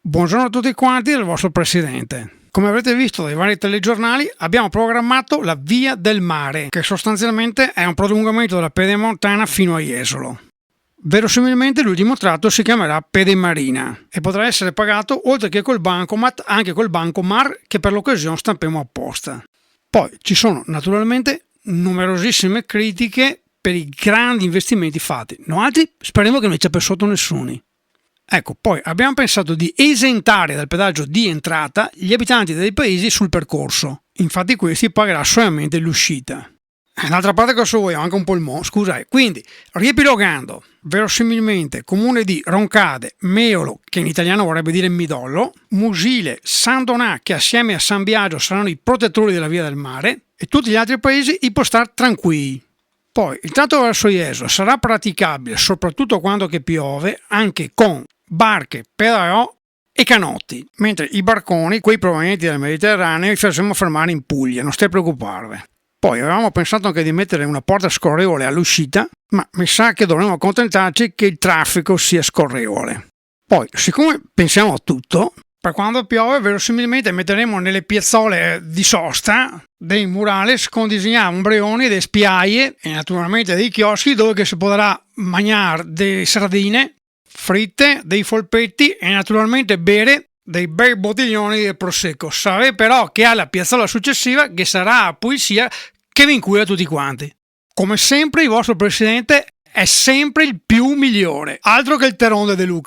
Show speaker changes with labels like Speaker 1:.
Speaker 1: Buongiorno a tutti quanti dal vostro presidente. Come avrete visto dai vari telegiornali, abbiamo programmato la Via del Mare, che sostanzialmente è un prolungamento della Pedemontana fino a Jesolo. Verosimilmente l'ultimo tratto si chiamerà Pedemarina e potrà essere pagato oltre che col bancomat anche col Bancomar che per l'occasione stampiamo apposta. Poi ci sono naturalmente numerosissime critiche per i grandi investimenti fatti, no altri speriamo che non ci abbia sotto nessuno. Ecco, poi abbiamo pensato di esentare dal pedaggio di entrata gli abitanti dei paesi sul percorso, infatti questi pagherà solamente l'uscita. D'altra parte cosa vuoi? Anche un po' il scusa. Quindi, riepilogando, verosimilmente comune di Roncade, Meolo, che in italiano vorrebbe dire Midollo, Musile, San Donà, che assieme a San Biagio saranno i protettori della Via del Mare, e tutti gli altri paesi i può star tranquilli. Poi, il tratto verso Jesolo sarà praticabile, soprattutto quando che piove, anche con barche, pedalò e canotti, mentre i barconi, quei provenienti dal Mediterraneo, li facciamo fermare in Puglia, non stai preoccuparvi. Poi avevamo pensato anche di mettere una porta scorrevole all'uscita, ma mi sa che dovremo accontentarci che il traffico sia scorrevole. Poi, siccome pensiamo a tutto, per quando piove verosimilmente metteremo nelle piazzole di sosta dei murales con disegnato ombrelloni, delle spiaie e naturalmente dei chioschi dove si potrà mangiare delle sardine fritte, dei folpetti e naturalmente bere dei bei bottiglioni di prosecco. Sapete però che alla piazzola successiva che sarà a poesia che vi incuia tutti quanti. Come sempre il vostro presidente è sempre il più migliore, altro che il Terone De Luca.